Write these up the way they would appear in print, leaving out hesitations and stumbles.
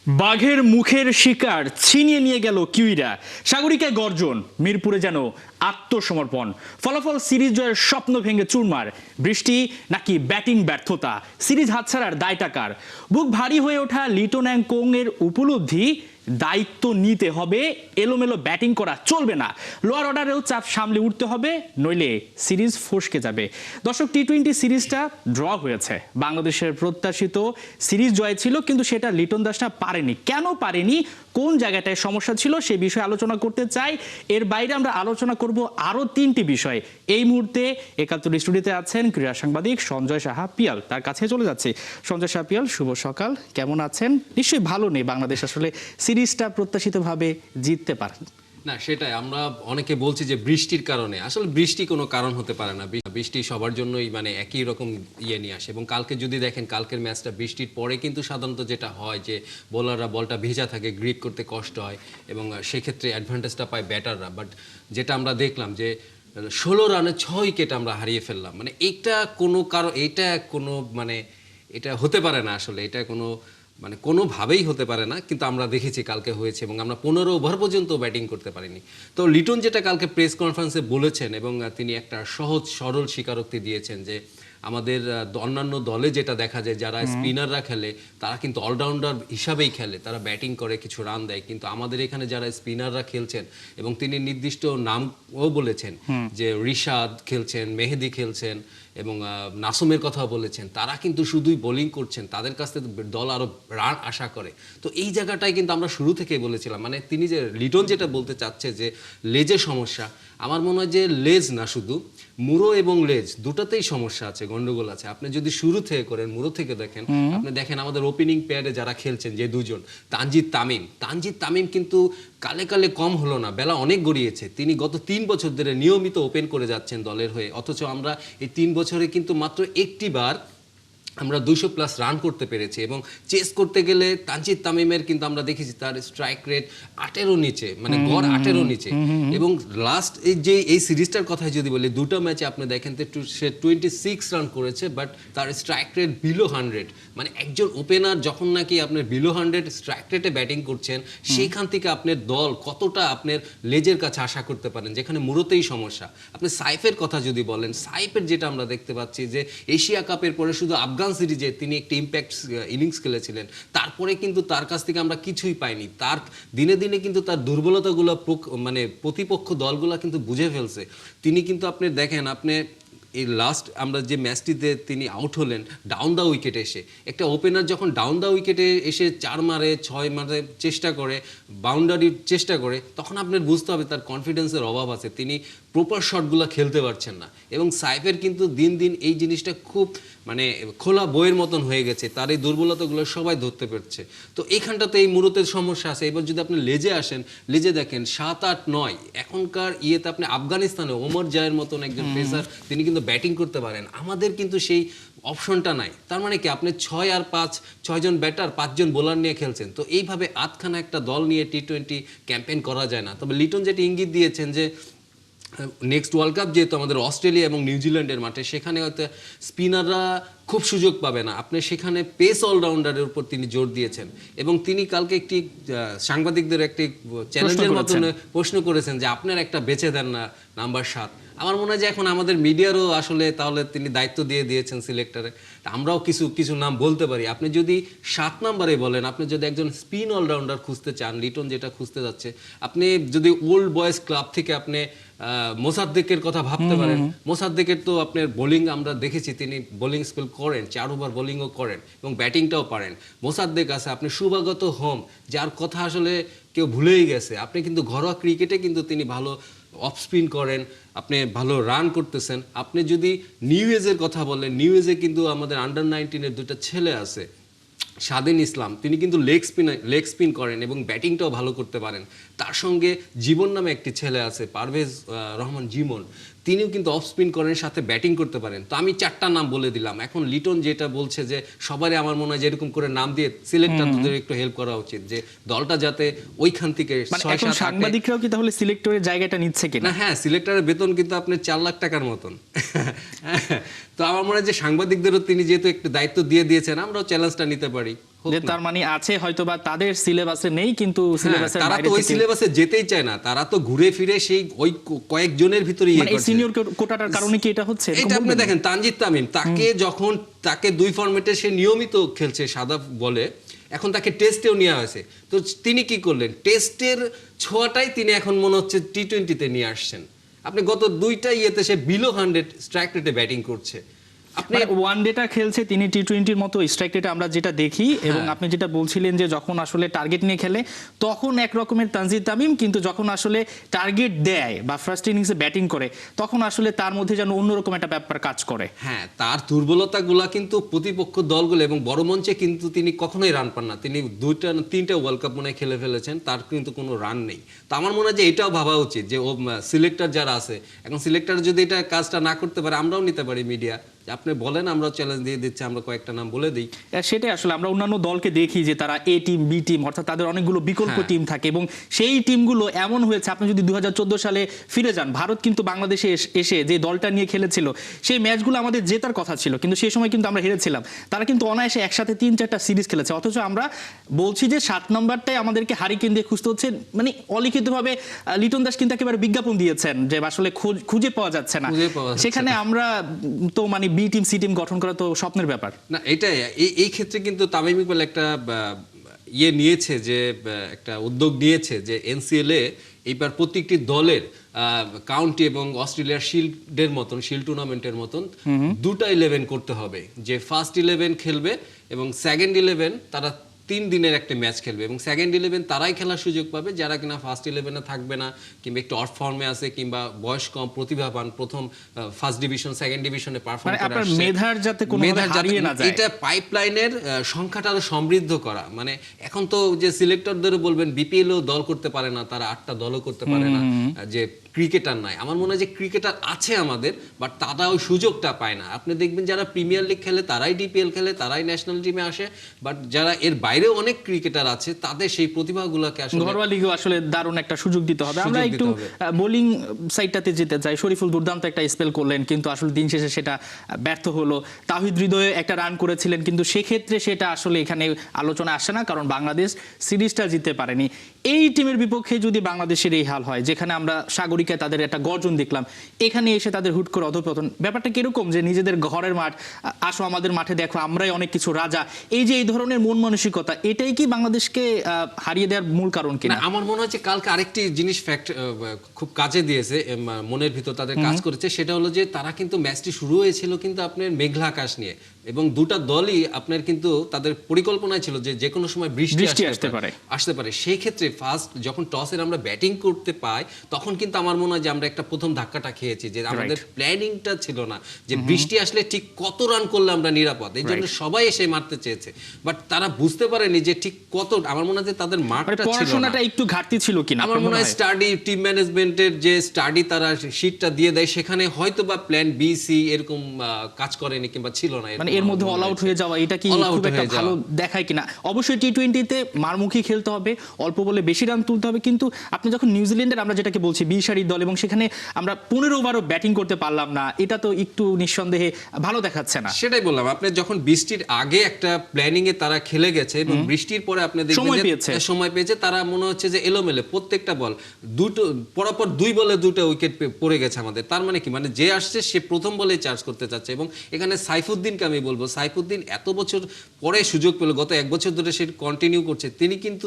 বাঘের মুখের শিকার ছিনিয়ে নিয়ে গেল কিউইরা। সাগরিকায় গর্জন, মিরপুরে যেন আত্মসমর্পণ। ফলাফল সিরিজ জয়ের স্বপ্ন ভেঙে চুরমার। বৃষ্টি নাকি ব্যাটিং ব্যর্থতা, সিরিজ হাতছাড়ার দায়টা কার? বুক ভারী হয়ে ওঠা লিটন অ্যাংকং এর উপলব্ধি, দায়িত্ব নিতে হবে, এলোমেলো ব্যাটিং করা চলবে না। লোয়ার অর্ডারেও চাপ সামলে উঠতে হবে, নইলে সিরিজ ফসকে যাবে। দর্শক, টি-20 সিরিজটা ড্র হয়েছে। বাংলাদেশের প্রত্যাশিত সিরিজ জয় ছিল, কিন্তু সেটা লিটন দাসরা পারেনি। কেন পারেনি, কোন জায়গাটায় সমস্যা ছিল, সে বিষয়ে আলোচনা করতে চাই। এর বাইরে আমরা আলোচনা করব আরও 3টি বিষয়। এই মুহূর্তে 71 স্টুডিওতে আছেন ক্রীড়া সাংবাদিক সঞ্জয় সাহা পিয়াল। তার কাছে চলে যাচ্ছে। সঞ্জয় সাহা পিয়াল, শুভ সকাল, কেমন আছেন? নিশ্চয়ই ভালো নেই, বাংলাদেশ আসলে সিরিজটা প্রত্যাশিতভাবে জিততে পারেন না। সেটাই আমরা অনেকে বলছি যে বৃষ্টির কারণে, আসলে বৃষ্টি কোনো কারণ হতে পারে না। বৃষ্টি সবার জন্যই একই রকম নিয়ে আসে। এবং কালকে যদি দেখেন, কালকের ম্যাচটা বৃষ্টির পরে কিন্তু সাধারণত যেটা হয় যে বোলাররা বলটা ভেজা থাকে, গ্রিপ করতে কষ্ট হয় এবং সেক্ষেত্রে অ্যাডভান্টেজটা পায় ব্যাটাররা। বাট যেটা আমরা দেখলাম যে 16 রানে 6 উইকেট আমরা হারিয়ে ফেললাম। এইটা কোনো কারণ, এটা কোনো এটা হতে পারে না। আসলে এটা কোনোভাবেই হতে পারে না। কিন্তু আমরা দেখেছি কালকে হয়েছে এবং আমরা 15 ওভার পর্যন্ত ব্যাটিং করতে পারিনি। তো লিটন যেটা কালকে প্রেস কনফারেন্সে বলেছেন এবং তিনি একটা সহজ সরল স্বীকারোক্তি দিয়েছেন যে আমাদের অন্যান্য দলে যেটা দেখা যায়, যারা স্পিনাররা খেলে তারা কিন্তু অলরাউন্ডার হিসাবেই খেলে, তারা ব্যাটিং করে কিছু রান দেয়। কিন্তু আমাদের এখানে যারা স্পিনাররা খেলছেন, এবং তিনি নির্দিষ্ট নামও বলেছেন যে রিশাদ খেলছেন, মেহেদি খেলছেন এবং নাসুমের কথা বলেছেন, তারা কিন্তু শুধুই বোলিং করছেন, তাদের কাছ থেকে দল আরো রান আশা করে। তো এই জায়গাটাই কিন্তু আমরা শুরু থেকেই বলেছিলাম, তিনি যে লিটন যেটা বলতে চাচ্ছে যে লেজে সমস্যা, আমার মনে হয় যে লেজ না, শুধু মুরো এবং লেজ দুটাতেই সমস্যা আছে, গন্ডগোল আছে। আপনি যদি শুরু থেকে করেন, মুরো থেকে দেখেন, আপনি দেখেন আমাদের ওপেনিং পেয়ারে যারা খেলছেন যে দুজন, তানজিদ তামিম কিন্তু কালে কালে কম হলো না, বেলা অনেক গড়িয়েছে। তিনি গত 3 বছর ধরে নিয়মিত ওপেন করে যাচ্ছেন দলের হয়ে, অথচ আমরা এই 3 বছরে কিন্তু মাত্র একটি বার আমরা 200+ রান করতে পেরেছি। এবং চেস করতে গেলে তানজিদ তামিমের কিন্তু আমরা দেখেছি তার স্ট্রাইক রেট 8-এরও নিচে, গড় 8-এরও নিচে। এবং লাস্ট এই সিরিজটার কথা যদি বলি, দুটো ম্যাচে আপনি দেখেন সে 26 রান করেছে, বাট তার স্ট্রাইক রেট বিলো 100। একজন ওপেনার যখন নাকি আপনার বিলো 100 স্ট্রাইক রেটে ব্যাটিং করছেন, সেইখান থেকে আপনার দল কতটা আপনার লেজের কাছে আশা করতে পারেন, যেখানে মুরোতেই সমস্যা। আপনি সাইফের কথা যদি বলেন, সাইফের যেটা আমরা দেখতে পাচ্ছি যে এশিয়া কাপের পরে শুধু আফগান সিরিজে তিনি একটি ইম্প্যাক্ট ইনিংস খেলেছিলেন, তারপরে কিন্তু তার কাছ থেকে আমরা কিছুই পাইনি। তার দিনে দিনে কিন্তু তার দুর্বলতাগুলো প্রতিপক্ষ দলগুলো কিন্তু বুঝে ফেলছে। তিনি কিন্তু আপনি দেখেন, আপনি এই লাস্ট আমরা যে ম্যাচটিতে তিনি আউট হলেন ডাউন দ্য উইকেটে এসে, একটা ওপেনার যখন ডাউন দ্য উইকেটে এসে 4 মারে 6 মারে চেষ্টা করে, বাউন্ডারির চেষ্টা করে, তখন আপনার বুঝতে হবে তার কনফিডেন্সের অভাব আছে, তিনি প্রপার শটগুলো খেলতে পারছেন না। এবং সাইফের কিন্তু দিন দিন এই জিনিসটা খুব খোলা বইয়ের মতন হয়ে গেছে, তার এই দুর্বলতাগুলো সবাই ধরতে পারছে। তো এইখানটাতে এই মুহূর্তের সমস্যা আছে। এবার যদি আপনি লেজে আসেন, লেজে দেখেন 7, 8, 9 এখনকার ইয়েতে আপনি আফগানিস্তানে ওমর জায়ের মতন একজন পেসার, তিনি কিন্তু ব্যাটিং করতে পারেন। আমাদের কিন্তু সেই অপশনটা নাই। তার কি আপনি 6 আর 5, 6 জন ব্যাটার 5 জন বোলার নিয়ে খেলছেন। তো এইভাবে আধখানা একটা দল নিয়ে টি-20 ক্যাম্পেইন করা যায় না। তবে লিটন যেটা ইঙ্গিত দিয়েছেন যে নেক্সট ওয়ার্ল্ড কাপ যেহেতু আমাদের অস্ট্রেলিয়া এবং নিউজিল্যান্ডের মাঠে, সেখানে হয়তো স্পিনাররা খুব সুযোগ পাবে না, আপনি সেখানে পেস অলরাউন্ডারের উপর তিনি জোর দিয়েছেন। এবং তিনি কালকে একটি সাংবাদিকদের একটি চ্যালেঞ্জের মতন প্রশ্ন করেছেন যে আপনার একটা বেছে দেন না নাম্বার 7। আমার মনে হয় যে এখন আমাদের মিডিয়ারও আসলে তাহলে তিনি দায়িত্ব দিয়ে দিয়েছেন সিলেক্টরে, আমরাও কিছু নাম বলতে পারি। আপনি যদি 7 নম্বরে বলেন, আপনি যদি একজন স্পিন অলরাউন্ডার খুঁজতে চান, লিটন যেটা খুঁজতে যাচ্ছে, আপনি যদি ওল্ড বয়েজ ক্লাব থেকে আপনি মোসাদ্দেকের কথা ভাবতে পারেন। মোসাদ্দেকের তো আপনার বোলিং আমরা দেখেছি, তিনি বোলিং স্পেল করেন, 4 ওভার বোলিংও করেন এবং ব্যাটিংটাও পারেন। মোসাদ্দেক আছে, আপনি শুভাগত হোম, যার কথা আসলে কেউ ভুলেই গেছে। আপনি কিন্তু ঘরোয়া ক্রিকেটে কিন্তু তিনি ভালো অফ স্পিন করেন, আপনি ভালো রান করতেছেন। আপনি যদি নিউ এজের কথা বলেন, নিউ এজে কিন্তু আমাদের আন্ডার-19-এর 2টা ছেলে আছে, স্বাধীন ইসলাম, তিনি কিন্তু লেগ স্পিন করেন এবং ব্যাটিংটাও ভালো করতে পারেন। তার সঙ্গে জীবন নামে একটি ছেলে আছে, পারভেজ রহমান জীবন, তিনিও কিন্তু অফ স্পিন করেন, সাথে ব্যাটিং করতে পারেন। তো আমি 4টা নাম বলে দিলাম। এখন লিটন যেটা বলছে যে সবারই আমার মনে হয় যে এরকম করে নাম দিয়ে সিলেক্টরদের একটু হেল্প করা উচিত, যে দলটা যাতে ওইখান থেকে 6-7 সাংবাদিকরাও কি তাহলে সিলেক্টরের জায়গাটা নিচ্ছে কিনা? হ্যাঁ, সিলেক্টরের বেতন কিন্তু আপনার 4 লাখ টাকার মতন। তো আমার মনে হয় যে সাংবাদিকদেরও তিনি যেহেতু একটু দায়িত্ব দিয়ে দিয়েছেন, আমরাও চ্যালেঞ্জটা নিতে পারি। যে তার মানে আছে হয়তোবা তাদের সিলেবাসে নেই, কিন্তু সিলেবাসের তারা বাইরে তো ওই থেকে সিলেবাসে যেতেই চায় না, তারা তো ঘুরে ফিরে সেই ওই কয়েকজনের ভিতরে মানে এই সিনিয়র কোটাটার কারণে কি এটা হচ্ছে এরকম এটা আপনি বলবেন? দেখেন তানজিদ তামিম তাকে 2 ফরম্যাটে সে নিয়মিত খেলছে সাদা বলে, এখন তাকে টেস্টেও নেওয়া হয়েছে। তো তিনি কি করলেন, টেস্টের ছোঁয়াটাই তিনি এখন মনে হচ্ছে টি-20তে নিয়ে আসছেন। আপনি গত 2টা ইয়েতে সে বিলো 100 স্ট্রাইক রেটে ব্যাটিং করছে। আপনি ওয়ান ডেটা খেলছে তিনি, টি-20-র মতো স্ট্রাইক রেটে আমরা যেটা দেখি, এবং আপনি যেটা বলছিলেন যে যখন আসলে টার্গেট নিয়ে খেলে তখন এক রকমের তানজিদ তামিম, কিন্তু যখন আসলে টার্গেট দেয় বা ফার্স্ট ইনিংসে ব্যাটিং করে তখন আসলে তার মধ্যে যেন অন্যরকম একটা ব্যাপার কাজ করে। হ্যাঁ, তার দুর্বলতাগুলা কিন্তু প্রতিপক্ষ দলগুলো এবং বড় মঞ্চে কিন্তু তিনি কখনোই রান পান না। তিনি 2-3টা ওয়ার্ল্ড কাপ মনে হয় খেলে ফেলেছেন, তার কিন্তু কোনো রান নেই। তো আমার মনে হয় যে এটাও ভাবা উচিত যে ও সিলেক্টর যারা আছে, এখন সিলেক্টর যদি এটা কাজটা না করতে পারে, আমরাও নিতে পারি মিডিয়া, আপনি বলেন, আমরা চ্যালেঞ্জ দিয়ে দিচ্ছি, আমরা কয়েকটা নাম বলে দিই। সেটাই আসলে আমরা অন্যান্য দলকে দেখি যে তারা এ টিম, বি টিম, অর্থাৎ তাদের অনেকগুলো বিকল্প টিম থাকে, এবং সেই টিমগুলো এমন হয়েছে, আপনি যদি 2014 সালে ফিরে যান, ভারত কিন্তু বাংলাদেশে এসে যে দলটা নিয়ে খেলেছিল সেই ম্যাচগুলো আমাদের জেতার কথা ছিল, কিন্তু সেই সময় কিন্তু আমরা হেরেছিলাম। তারা কিন্তু অনায়াসে একসাথে 3-4টা সিরিজ খেলেছে, অথচ আমরা বলছি যে 7 নম্বরটাই আমাদেরকে হারিকেন দিয়ে খুঁজতে হচ্ছে। মানে অলিখিতভাবে লিটন দাস কিন্তু একেবারে বিজ্ঞাপন দিয়েছেন যে আসলে খুঁজে পাওয়া যাচ্ছে না, সেখানে আমরা তো মানে বি টিম, সি টিম গঠন করা তো স্বপ্নের ব্যাপার না। এটাই এই ক্ষেত্রে কিন্তু তামিম ইকবাল একটা নিয়েছে, যে একটা উদ্যোগ নিয়েছে যে এনসিএল-এ এইবার প্রত্যেকটি দলের কাউন্টি এবং অস্ট্রেলিয়ার শিল্ডের মতন, শিল্ড টুর্নামেন্টের মতন 2টা 11 করতে হবে, যে ফার্স্ট 11 খেলবে এবং সেকেন্ড 11 তারা 3 দিনের একটা ম্যাচ খেলবে, এবং সেকেন্ড 11 তারাই খেলার সুযোগ পাবে যারা কিনা ফার্স্ট 11-এ থাকবে না, কিংবা একটু অফ ফর্মে আছে, কিংবা বয়স কম, প্রতিভাবান, প্রথম ফার্স্ট ডিভিশন সেকেন্ড ডিভিশনে পারফর্ম করে আসছে, মেধার যাতে কোনোভাবে হারিয়ে না যায়। এটা পাইপলাইনের সংখ্যাটা আরো সমৃদ্ধ করা। মানে এখন তো যে সিলেক্টরদের বলবেন বিপিএলও দল করতে পারে না, তারা 8টা দলও করতে পারে না, যে ক্রিকেটার নাই। আমার মনে হয় যে ক্রিকেটার আছে আমাদের, বাট তারা ওই সুযোগটা পায় না। আপনি দেখবেন যারা প্রিমিয়ার লিগ খেলে তারাই ডিপিএল খেলে, তারাই ন্যাশনাল টিমে আসে, বাট যারা এর বাইরেও অনেক ক্রিকেটার আছে তাদের সেই প্রতিভাগুলোকে আসলে ঘরোয়া লিগেও আসলে দারুণ একটা সুযোগ দিতে হবে। আমরা একটু বোলিং সাইডটাতে যেতে চাই। শরীফুল দুর্দান্ত একটা স্পেল করলেন, কিন্তু আসলে দিন শেষে সেটা ব্যর্থ হলো। তাহিদ হৃদয়ে একটা রান করেছিলেন, কিন্তু সেক্ষেত্রে সেটা আসলে এখানে আলোচনা আসে না, কারণ বাংলাদেশ সিরিজটা জিততে পারেনি। এই টিমের বিপক্ষে যদি বাংলাদেশের এই হাল হয়, যেখানে আমরা সাগরিকায় তাদের একটা গর্জন দেখলাম, এখানে এসে তাদের হুট করে অধঃপতন, ব্যাপারটা কিরকম যে নিজেদের ঘরের মাঠ, আসো আমাদের মাঠে দেখো, আমরাই অনেক কিছু রাজা, এই যে এই ধরনের মন মানসিকতা, এটাই কি বাংলাদেশকে হারিয়ে দেওয়ার মূল কারণ কিনা? আমার মনে হচ্ছে কালকে আরেকটি জিনিস ফ্যাক্ট খুব কাজে দিয়েছে, মনের ভিতর তাদের কাজ করেছে, সেটা হলো যে তারা কিন্তু ম্যাচটি শুরু হয়েছিল কিন্তু আপনার মেঘলা আকাশ নিয়ে, এবং 2টা দলই আপনার কিন্তু তাদের পরিকল্পনায় ছিল যে যে কোনো সময় বৃষ্টি আসতে পারে। সেই ক্ষেত্রে ফার্স্ট যখন টসের আমরা ব্যাটিং করতে পাই, তখন কিন্তু আমার মনে হয় যে আমরা একটা প্রথম ধাক্কাটা খেয়েছি, যে আমাদের প্ল্যানিংটা ছিল না যে বৃষ্টি আসলে ঠিক কত রান করলে আমরা নিরাপদ, এই জন্য সবাই এসে মারতে চেয়েছে, বাট তারা বুঝতে পারেনি যে ঠিক কত। আমার মনে হয় যে তাদের মাঠটা ছিল না, পড়াশোনাটা একটু ঘাটতি ছিল কিনা। আমার মনে হয় স্টাডি, টিম ম্যানেজমেন্টের যে স্টাডি তারা শীটটা দিয়ে দেয়, সেখানে হয়তো বা প্ল্যান বি সি এরকম কাজ করেনি, কিংবা ছিল না। মানে এর মধ্যে অল আউট হয়ে যাওয়া, এটা কি খুব একটা ভালো দেখায় কিনা? অবশ্যই টি-20তে মারমুখী খেলতে হবে, অল্প বলে বেশি রান তুলতে হবে, কিন্তু আপনি যখন নিউজিল্যান্ডের, আমরা যেটাকে বলছি বি সারির দল, এবং সেখানে আমরা 15 ওভারও ব্যাটিং করতে পারলাম না, এটা তো একটু নিঃসন্দেহে ভালো দেখাচ্ছে না। সেটাই বললাম, আপনি যখন বৃষ্টির আগে একটা প্ল্যানিং এ তারা খেলে গেছে, এবং বৃষ্টির পরে আপনি দেখবেন সময় পেয়েছে, তারা মনে হচ্ছে যে এলোমেলো প্রত্যেকটা বল, পরপর 2 বলে 2টা উইকেট পড়ে গেছে আমাদের। তার মানে কি, মানে যে আসছে সে প্রথম বলে চার্জ করতে চাচ্ছে, এবং এখানে সাইফুদ্দিনকে আমি বলবো, সাইফুদ্দিন এত বছর পরে সুযোগ পেল, গত 1 বছর ধরে সে কন্টিনিউ করছে, তিনি কিন্তু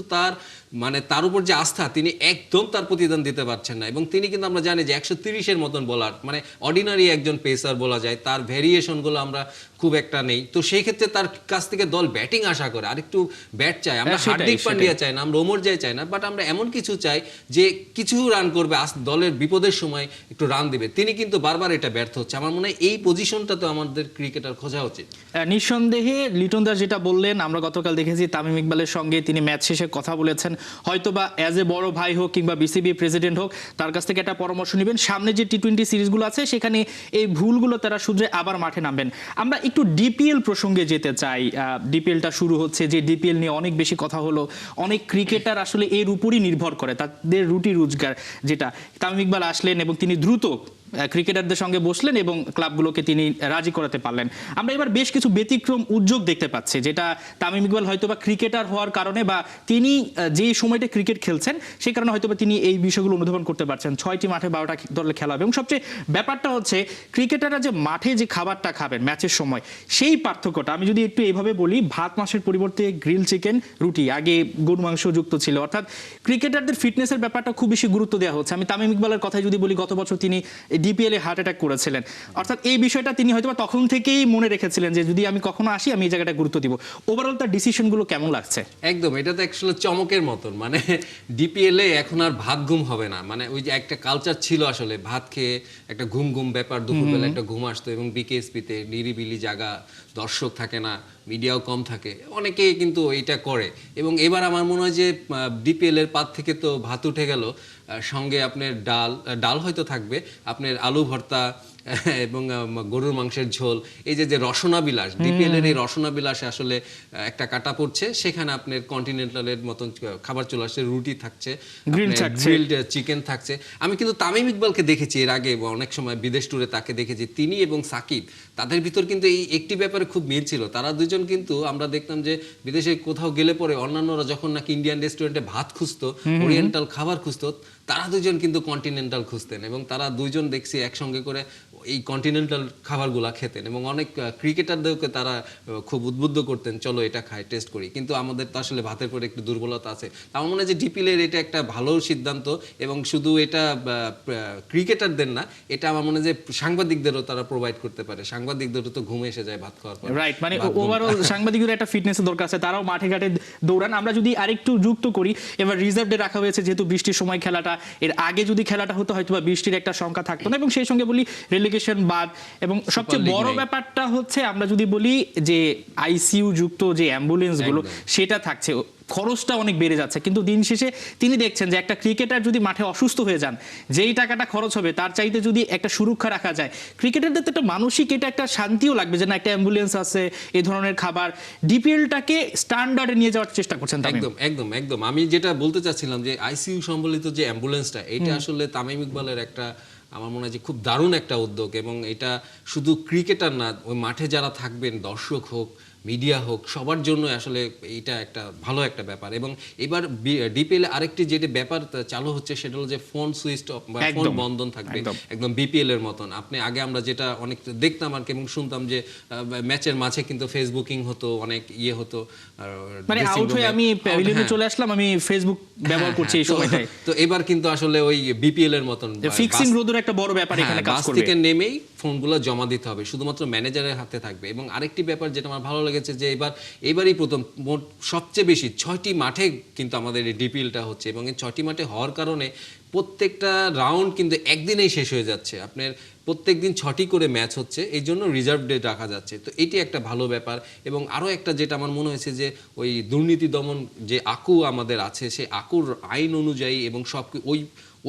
তার উপর যে আস্থা, তিনি একদম তার প্রতিদান দিতে পারছেন না, এবং তিনি কিন্তু আমরা জানি যে 130-এর মতন বোলার, মানে অর্ডিনারি একজন পেসার বলা যায়, তার ভেরিয়েশনগুলো আমরা খুব একটা নেই। তো সেই ক্ষেত্রে তার কাছ থেকে দল ব্যাটিং আশা করে, আরেকটু ব্যাট চাই আমরা, হার্দিক পান্ডিয়া চাই না, আমরা ওমর জাই চাই না, বাট আমরা এমন কিছু চাই যে কিছু রান করবে, দলের বিপদের সময় একটু রান দিবে। তিনি কিন্তু বারবার এটা ব্যর্থ হচ্ছে। আমার মনে হয় এই পজিশনটা তো আমাদের ক্রিকেটার খোঁজা উচিত। নিঃসন্দেহে লিটন দাস যেটা বললেন, আমরা গতকাল দেখেছি তামিম ইকবালের সঙ্গে তিনি ম্যাচ শেষে কথা বলেছেন, হয়তোবা অ্যাজ এ বড় ভাই হোক কিংবা বিসিবি প্রেসিডেন্ট হোক, তার কাছ থেকে একটা পরামর্শ নেবেন, সামনে যে টি-20 সিরিজগুলো আছে সেখানে এই ভুলগুলো তারা শুধরে আবার মাঠে নামবেন। আমরা একটু ডিপিএল প্রসঙ্গে যেতে চাই। ডিপিএলটা শুরু হচ্ছে, যে ডিপিএল নিয়ে অনেক বেশি কথা হলো, অনেক ক্রিকেটার আসলে এর উপরই নির্ভর করে, তাদের রুটি রোজগার যেটা। তামিম ইকবাল আসলেন এবং তিনি দ্রুত ক্রিকেটারদের সঙ্গে বসলেন এবং ক্লাবগুলোকে তিনি রাজি করাতে পারলেন। আমরা এবার বেশ কিছু ব্যতিক্রম উদ্যোগ দেখতে পাচ্ছি, যেটা তামিম ইকবাল হয়তোবা ক্রিকেটার হওয়ার কারণে বা তিনি যেই সময়টা ক্রিকেট খেলছেন সেই কারণে হয়তোবা তিনি এই বিষয়গুলো অনুধাবন করতে পারছেন। 6টি মাঠে 12টা দলে খেলা হবে এবং সবচেয়ে ব্যাপারটা হচ্ছে ক্রিকেটাররা যে মাঠে যে খাবারটা খাবেন ম্যাচের সময়, সেই পার্থক্যটা আমি যদি একটু এইভাবে বলি, ভাত মাছের পরিবর্তে গ্রিল চিকেন, রুটি, আগে গরু মাংস যুক্ত ছিল। অর্থাৎ ক্রিকেটারদের ফিটনেসের ব্যাপারটা খুব বেশি গুরুত্ব দেওয়া হচ্ছে। আমি তামিম ইকবালের কথাই যদি বলি, গত বছর তিনি ডিপিএল এ হার্ট অ্যাটাক করেছিলেন। অর্থাৎ এই বিষয়টা তিনি হয়তো তখন থেকেই মনে রেখেছিলেন যে যদি আমি কখনো আসি আমি এই জায়গাটা গুরুত্ব দিব। ওভারঅল তার ডিসিশনগুলো কেমন লাগছে? একদম, এটা তো অ্যাকচুয়ালি চমকের মতন। মানে ডিপিএল এ এখন আর ভাত ঘুম হবে না। মানে ওই যে একটা কালচার ছিল আসলে ভাত খেয়ে একটা ঘুম ঘুম ব্যাপার, দুপুরবেলা একটা ঘুম আসতো এবং বিকেএসপিতে নিরিবিলি জায়গা, দর্শক থাকে না, মিডিয়াও কম থাকে, অনেকেই কিন্তু এটা করে। এবং এবার আমার মনে হয় যে ডিপিএল এর পাত থেকে তো ভাত উঠে গেল, সঙ্গে আপনার ডাল হয়তো থাকবে, আপনার আলু ভর্তা এবং গরুর মাংসের ঝোল। এই যে রসনা বিলাস, ডিপিএল এর এই রসনা বিলাসে আসলে একটা কাটা পড়ছে। সেখানে আপনার কন্টিনেন্টালের মতন খাবার চলে আসছে, রুটি থাকছে, গ্রিলড চিকেন থাকছে। আমি কিন্তু তামিম ইকবালকে দেখেছি এর আগে, অনেক সময় বিদেশ ট্যুরে তাকে দেখেছি, তিনি এবং সাকিব, তাদের ভিতর কিন্তু এই একটি ব্যাপারে খুব মিল ছিল। তারা দুজন কিন্তু আমরা দেখতাম যে বিদেশে কোথাও গেলে পরে অন্যান্যরা যখন নাকি ইন্ডিয়ান রেস্টুরেন্টে ভাত খুঁজতো, ওরিয়েন্টাল খাবার খুঁজতো, তারা দুজন কিন্তু কন্টিনেন্টাল খুঁজতেন এবং তারা দুইজন দেখছি একসঙ্গে করে এই কন্টিনেন্টাল খাবারগুলা খেতেন এবং অনেক ক্রিকেটারদেরকে তারা খুব উদ্বুদ্ধ করতেন, চলো এটা খাই, টেস্ট করি। কিন্তু আমাদের তো আসলে ভাতের পরে একটু দুর্বলতা আছে। আমার মনে হয় যে ডিপিএল এটা একটা ভালো সিদ্ধান্ত এবং শুধু এটা ক্রিকেটারদের না, এটা আমার মনে হয় যে সাংবাদিকদেরও তারা প্রোভাইড করতে পারে। সাংবাদিকদেরও তো ঘুম এসে যায় ভাত খাওয়ার পর, রাইট। মানে ওভারঅল সাংবাদিকদের একটা ফিটনেসের দরকার আছে, তারাও মাঠে ঘাটে দৌড়ান। আমরা যদি আরেকটু যুক্ত করি, এবার রিজার্ভ ডে রাখা হয়েছে যেহেতু বৃষ্টির সময় খেলাটা, এর আগে যদি খেলাটা হতো হয়তো বা বৃষ্টির একটা সংখ্যা থাকতো না। এবং সেই সঙ্গে বলি রেলিগেশন বাদ, এবং সবচেয়ে বড় ব্যাপারটা হচ্ছে আমরা যদি বলি যে আইসিইউ যুক্ত যে অ্যাম্বুলেন্স গুলো সেটা থাকছে, খরচটা অনেক বেড়ে যাচ্ছে। কিন্তু দিন শেষে তিনি দেখছেন যে একটা ক্রিকেটার যদি মাঠে অসুস্থ হয়ে যান, যেই টাকাটা খরচ হবে তার চাইতে যদি একটা সুরক্ষা রাখা যায়, ক্রিকেটারদের তো একটা মানসিক এটা একটা শান্তিও লাগবে যে না একটা অ্যাম্বুলেন্স আছে, এই ধরনের খাবার। ডিপিএলটাকে স্ট্যান্ডার্ডে নিয়ে যাওয়ার চেষ্টা করছেন তামিম। একদম একদম একদম। আমি যেটা বলতে চাচ্ছিলাম যে আইসিইউ সম্বলিত যে অ্যাম্বুলেন্সটা, এটা আসলে তামিম ইকবালের একটা আমার মনে হয় যে খুব দারুণ একটা উদ্যোগ। এবং এটা শুধু ক্রিকেটার না, ওই মাঠে যারা থাকবেন, দর্শক হোক, মিডিয়া হোক, সবার জন্য আসলে এটা একটা ভালো একটা ব্যাপার। এবং এবার ডিপিএল আরেকটি যেটা ব্যাপার চালু হচ্ছে সেটা হলো যে ফোন সুইচ অফ বা ফোন বন্ধন থাকবে, একদম বিপিএল এর মতন। আপনি আগে আমরা যেটা অনেক দেখতাম আর কি এবং শুনতাম যে ম্যাচের মাঝে কিন্তু ফেসবুকিং হতো, অনেক ইয়ে হতো, মানে আউট হয়ে আমি প্যাভিলিয়নে চলে আসলাম, আমি ফেসবুক ব্যবহার করছি এই সময়টায়। তো এবার কিন্তু আসলে ওই বিপিএল এর মতন ফিক্সিং রোদের একটা বড় ব্যাপার এখানে কাজ করবে। থেকে নেমেই ফোনগুলো জমা দিতে হবে, শুধুমাত্র ম্যানেজারের হাতে থাকবে। এবং আরেকটি ব্যাপার যেটা আমার ভালো লেগেছে যে এবারই প্রথম মোট সবচেয়ে বেশি 6টি মাঠে কিন্তু আমাদের এই ডিপিএলটা হচ্ছে এবং এই 6টি মাঠে হওয়ার কারণে প্রত্যেকটা রাউন্ড কিন্তু একদিনেই শেষ হয়ে যাচ্ছে। আপনার প্রত্যেকদিন 6টি করে ম্যাচ হচ্ছে, এই জন্য রিজার্ভ ডে রাখা যাচ্ছে। তো এটি একটা ভালো ব্যাপার। এবং আরও একটা যেটা আমার মনে হয়েছে যে ওই দুর্নীতি দমন যে আকু আমাদের আছে, সেই আকুর আইন অনুযায়ী এবং সব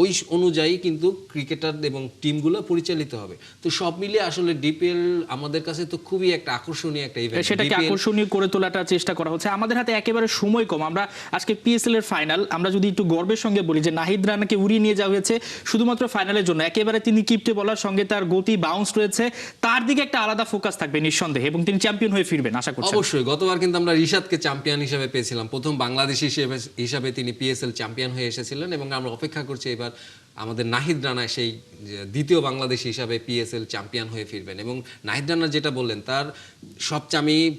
ওই অনুযায়ী কিন্তু ক্রিকেটার এবং টিমগুলো পরিচালিত হবে। তো সব মিলিয়ে আসলে ডিপিএল আমাদের কাছে তো খুবই একটা আকর্ষণীয় একটা ইভেন্ট, সেটাকে আকর্ষণীয় করে তোলাটা চেষ্টা করা হচ্ছে। আমাদের হাতে একেবারে সময় কম। আমরা আজকে পিএসএল এর ফাইনাল, আমরা যদি একটু গর্বের সঙ্গে বলি যে নাহিদ রানাকে উড়িয়ে নিয়ে যাওয়া হয়েছে শুধুমাত্র ফাইনালের জন্য। একেবারে তিনি কিপ্টে বলার সঙ্গে তার গতি, বাউন্স রয়েছে, তার দিকে একটা আলাদা ফোকাস থাকবে নিঃসন্দেহে এবং তিনি চ্যাম্পিয়ন হয়ে ফিরবেন আশা করছি। অবশ্যই। গতবার কিন্তু আমরা রিশাদকে চ্যাম্পিয়ন হিসেবে পেয়েছিলাম, প্রথম বাংলাদেশি হিসেবে তিনি পিএসএল চ্যাম্পিয়ন হয়ে এসেছিলেন এবং আমরা অপেক্ষা করছি এবার আমাদের নাহিদ রানা সেই দ্বিতীয় বাংলাদেশি হিসাবে পিএসএল চ্যাম্পিয়ন হয়ে ফিরবেন। এবং নাহিদ রানা যেটা বললেন, তার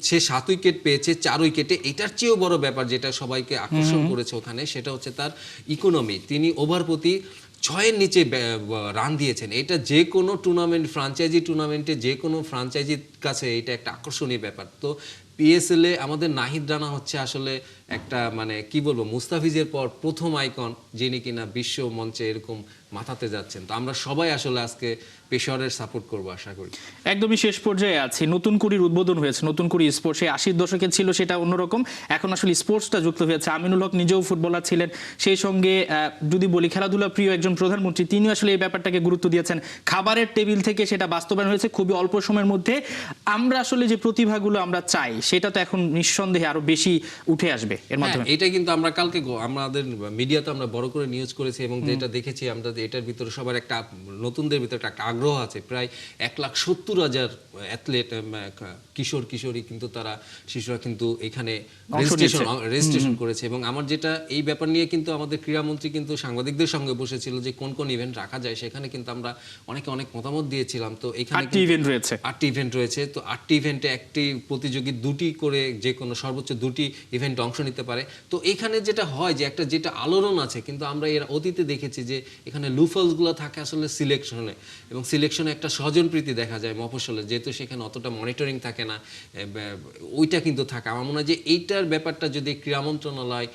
সে 7 উইকেট পেয়েছে 4 উইকেটে। এটার চেয়েও বড় ব্যাপার যেটা সবাইকে আকর্ষণ করেছে ওখানে, সেটা হচ্ছে তার ইকোনমি। তিনি ওভার প্রতি 6-এর নিচে রান দিয়েছেন। এটা যে কোনো টুর্নামেন্ট, ফ্রাঞ্চাইজি টুর্নামেন্টে যে কোনো ফ্রাঞ্চাইজির কাছে এটা একটা আকর্ষণীয় ব্যাপার। তো পিএসএল এ আমাদের নাহিদ রানা হচ্ছে আসলে একটা মানে কি বলবো, মুস্তাফিজের পর প্রথম আইকন যিনি কিনা বিশ্ব মঞ্চে এরকম মাথাতে যাচ্ছেন। তো আমরা সবাই আসলে আজকে পেশাওয়ারের সাপোর্ট করবো আশা করি। একদমই শেষ পর্যায়ে আছি। নতুন কুড়ির উদ্বোধন হয়েছে, নতুন কুড়ি স্পোর্টস। সেই 80-র দশকে ছিল সেটা অন্যরকম, এখন আসলে স্পোর্টসটা যুক্ত হয়েছে। আমিনুল হক নিজেও ফুটবলার ছিলেন, সেই সঙ্গে যদি বলি খেলাধুলা প্রিয় একজন প্রধানমন্ত্রী, তিনিও আসলে এই ব্যাপারটাকে গুরুত্ব দিয়েছেন। খাবারের টেবিল থেকে সেটা বাস্তবায়ন হয়েছে খুবই অল্প সময়ের মধ্যে। আমরা আসলে যে প্রতিভাগুলো আমরা চাই সেটা তো এখন নিঃসন্দেহে আরো বেশি উঠে আসবে। এর মাধ্যমে? এটা কিন্তু আমরা কালকে আমাদের মিডিয়াতে আমরা বড় করে নিউজ করেছি এবং যেটা দেখেছি আমরা যে এটার ভিতরে সবার একটা নতুনদের ভিতরে একটা আগ্রহ আছে। প্রায় 1,70,000 অ্যাথলেট, কিশোর কিশোরী কিন্তু তারা শিশুরা কিন্তু এখানে রেজিস্ট্রেশন করেছে। এবং আমার যেটা এই ব্যাপার নিয়ে কিন্তু আমাদের ক্রীড়ামন্ত্রী কিন্তু সাংবাদিকদের সঙ্গে বসেছিল যে কোন কোন ইভেন্ট রাখা যায়, সেখানে কিন্তু আমরা অনেক মতামত দিয়েছিলাম। তো এখানে 8টি ইভেন্ট রয়েছে। 8টি ইভেন্ট রয়েছে। তো 8টি ইভেন্টে একটি প্রতিযোগী 2টি করে যে কোনো সর্বোচ্চ 2টি ইভেন্ট অংশ নিতে পারে। তো এখানে যেটা হয় যে একটা যেটা আলোড়ন আছে, কিন্তু আমরা এর অতীতে দেখেছি যে এখানে লুফলসগুলো থাকে আসলে সিলেকশনে, এবং সিলেকশনে একটা স্বজনপ্রীতি দেখা যায় মফস্বলে, যেহেতু সেখানে অতটা মনিটরিং থাকে না, ওইটা কিন্তু থাকে। আমার মনে হয় যে এইটার ব্যাপারটা যদি ক্রীড়া মন্ত্রণালয়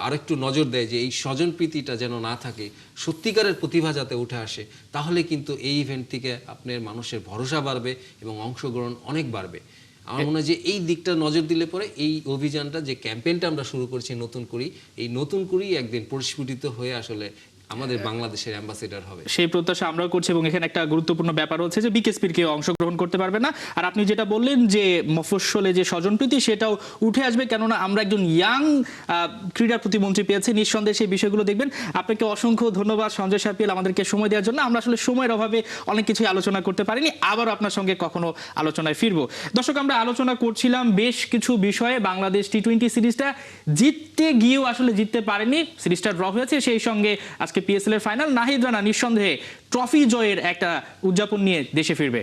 আরেকটু নজর দেয় যে এই স্বজনপ্রীতিটা যেন না থাকে, সত্যিকারের প্রতিভা যাতে উঠে আসে, তাহলে কিন্তু এই ইভেন্ট থেকে আপনার মানুষের ভরসা বাড়বে এবং অংশগ্রহণ অনেক বাড়বে। আমার মনে হয় যে এই দিকটা নজর দিলে পরে এই অভিযানটা, যে ক্যাম্পেইনটা আমরা শুরু করছি এই নতুন করেই একদিন পরিস্ফুটিত হয়ে আসলে আমাদের বাংলাদেশের অ্যাম্বাসেডর হবে, সেই প্রত্যাশা আমরাও করছি। এবং এখানে একটা গুরুত্বপূর্ণ ব্যাপার হচ্ছে যে বিকেএসপির কেউ অংশগ্রহণ করতে পারবে না। আর আপনি যেটা বললেন যে মফস্বলে যে স্বজনপ্রীতি, সেটাও উঠে আসবে, কেননা আমরা একজন ইয়াং ক্রীড়া প্রতিমন্ত্রী পেয়েছি। নিঃসন্দেহে সেই বিষয়গুলো দেখবেন। আপনাকে অসংখ্য ধন্যবাদ সঞ্জয় সাপিয়াল আমাদেরকে সময় দেওয়ার জন্য। আমরা আসলে সময়ের অভাবে অনেক কিছুই আলোচনা করতে পারিনি, আবারও আপনার সঙ্গে কখনো আলোচনায় ফিরবো। দর্শক, আমরা আলোচনা করছিলাম বেশ কিছু বিষয়ে। বাংলাদেশ টি-20 সিরিজটা জিততে গিয়েও আসলে জিততে পারেনি, সিরিজটা ড্র হয়েছে। সেই সঙ্গে আজকে পিএসএল এর ফাইনাল। নাহিদ রানা নিঃসন্দেহে ট্রফি জয়ের একটা উদযাপন নিয়ে দেশে ফিরবে।